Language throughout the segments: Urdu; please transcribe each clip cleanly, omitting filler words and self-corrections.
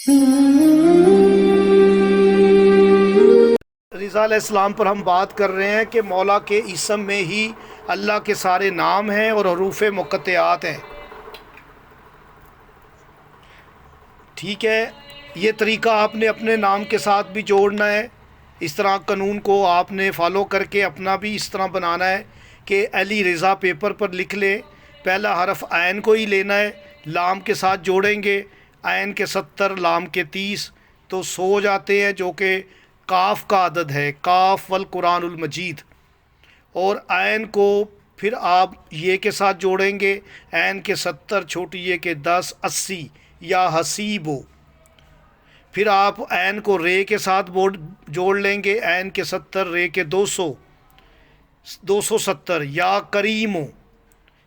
رضا علیہ السلام پر ہم بات کر رہے ہیں کہ مولا کے اسم میں ہی اللہ کے سارے نام ہیں اور حروف مقطعات ہیں. ٹھیک ہے، یہ طریقہ آپ نے اپنے نام کے ساتھ بھی جوڑنا ہے. اس طرح قانون کو آپ نے فالو کر کے اپنا بھی اس طرح بنانا ہے کہ علی رضا پیپر پر لکھ لیں. پہلا حرف عین کو ہی لینا ہے، لام کے ساتھ جوڑیں گے. عین کے 70 لام کے 30 تو 100 ہو جاتے ہیں، جو کہ کاف کا عدد ہے، کاف والقرآن المجید. اور عین کو پھر آپ یہ کے ساتھ جوڑیں گے، عین کے 70 چھوٹی یہ کے 10 80 یا حسیب ہو. پھر آپ عین کو رے کے ساتھ جوڑ لیں گے، عین کے 70 رے کے 200 270 یا کریم ہو.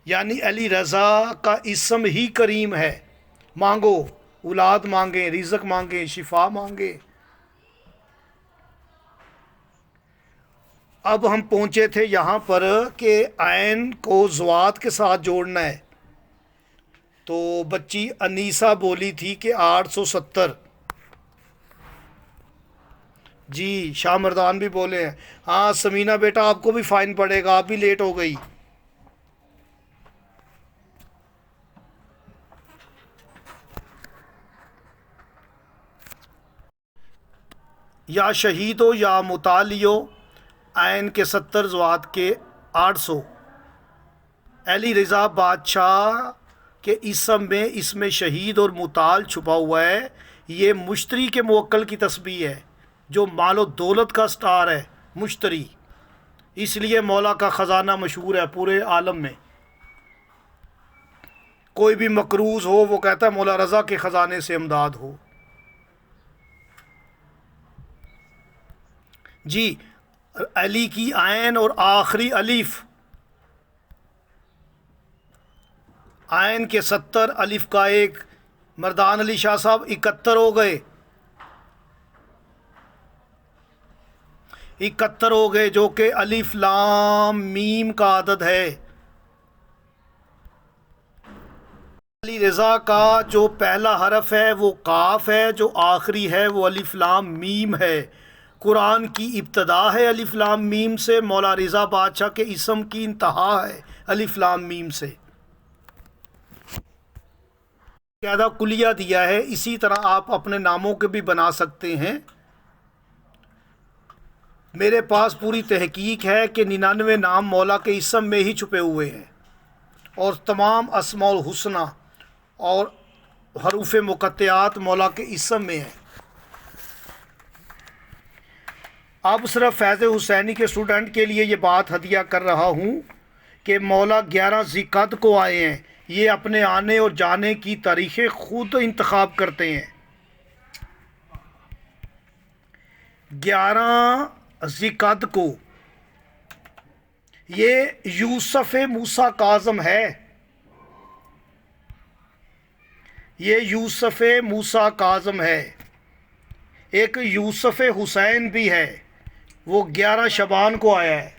یعنی علی رضا کا اسم ہی کریم ہے. مانگو، اولاد مانگیں، رزق مانگیں، شفا مانگیں. اب ہم پہنچے تھے یہاں پر کہ عین کو زوات کے ساتھ جوڑنا ہے. تو بچی انیسہ بولی تھی کہ 870. جی شاہ مردان بھی بولے ہیں. ہاں سمینہ بیٹا آپ کو بھی فائن پڑے گا، آپ بھی لیٹ ہو گئی. یا شہید ہو یا متعلی ہو، عین کے 70 زوات کے 800. علی رضا بادشاہ کے اسم میں اسم شہید اور متعال چھپا ہوا ہے. یہ مشتری کے موکل کی تسبیح ہے، جو مال و دولت کا سٹار ہے مشتری. اس لیے مولا کا خزانہ مشہور ہے پورے عالم میں. کوئی بھی مقروض ہو وہ کہتا ہے مولا رضا کے خزانے سے امداد ہو. جی علی کی عین اور آخری الف، عین کے 70 الف کا 1. مردان علی شاہ صاحب 71 ہو گئے، 71 ہو گئے، جو کہ الف لام میم کا عدد ہے. علی رضا کا جو پہلا حرف ہے وہ قاف ہے، جو آخری ہے وہ الف لام میم ہے. قرآن کی ابتدا ہے الف لام میم سے، مولا رضا بادشاہ کے اسم کی انتہا ہے الف لام میم سے. قاعدہ کلیہ دیا ہے، اسی طرح آپ اپنے ناموں کے بھی بنا سکتے ہیں. میرے پاس پوری تحقیق ہے کہ 99 نام مولا کے اسم میں ہی چھپے ہوئے ہیں، اور تمام اسماء الحسنہ اور حروف مقطعات مولا کے اسم میں ہیں. اب صرف فیض حسینی کے اسٹوڈنٹ کے لیے یہ بات ہدیہ کر رہا ہوں کہ مولا 11 ذی-القعدہ کو آئے ہیں. یہ اپنے آنے اور جانے کی تاریخیں خود انتخاب کرتے ہیں. 11 ذی-القعدہ کو یہ یوسف موسیٰ کاظم ہے، یہ یوسف موسیٰ کاظم ہے. ایک یوسف حسین بھی ہے، وہ 11 شعبان کو آیا ہے.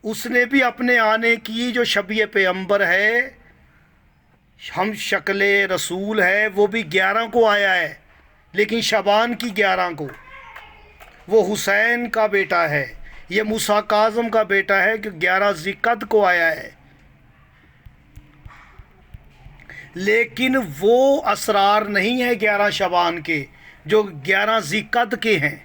اس نے بھی اپنے آنے کی جو شبیہ پیغمبر ہے، ہم شکل رسول ہے، وہ بھی 11 کو آیا ہے، لیکن شعبان کی 11 کو. وہ حسین کا بیٹا ہے، یہ موسیٰ کاظم کا بیٹا ہے کہ 11 ذی-القعدہ کو آیا ہے. لیکن وہ اسرار نہیں ہے 11 شعبان کے جو 11 ذی-القعدہ کے ہیں.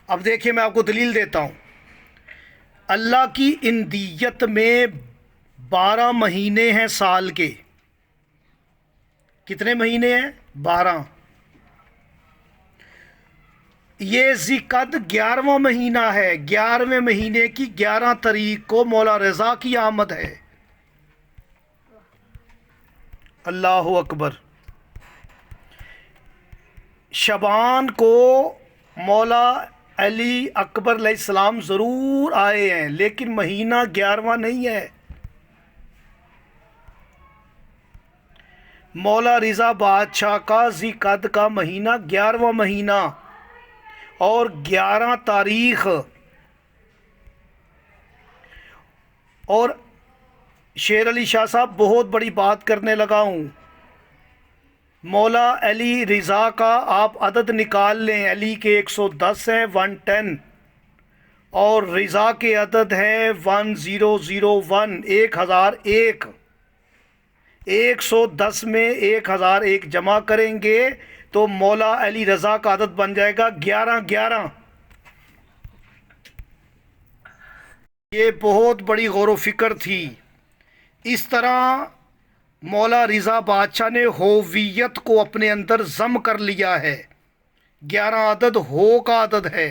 اب دیکھیے میں آپ کو دلیل دیتا ہوں. اللہ کی اندیت میں 12 مہینے ہیں سال کے. کتنے مہینے ہیں؟ 12. یہ ذی-القعدہ 11واں مہینہ ہے. 11ویں مہینے کی 11 تاریخ کو مولا رضا کی آمد ہے. اللہ اکبر. شعبان کو مولا علی اکبر علیہ السلام ضرور آئے ہیں، لیکن مہینہ 11واں نہیں ہے. مولا رضا بادشاہ کا ذی-القعدہ کا مہینہ 11واں مہینہ، اور 11 تاریخ، اور شیر علی شاہ صاحب بہت بڑی بات کرنے لگا ہوں، مولا علی رضا کا آپ عدد نکال لیں، علی کے 110 ہیں 110، اور رضا کے عدد ہے 1001 1001، 110 میں 1001 جمع کریں گے تو مولا علی رضا کا عدد بن جائے گا 1111۔ یہ بہت بڑی غور و فکر تھی۔ اس طرح مولا رضا بادشاہ نے ہوویت کو اپنے اندر ضم کر لیا ہے۔ 11 عدد ہو کا عدد ہے۔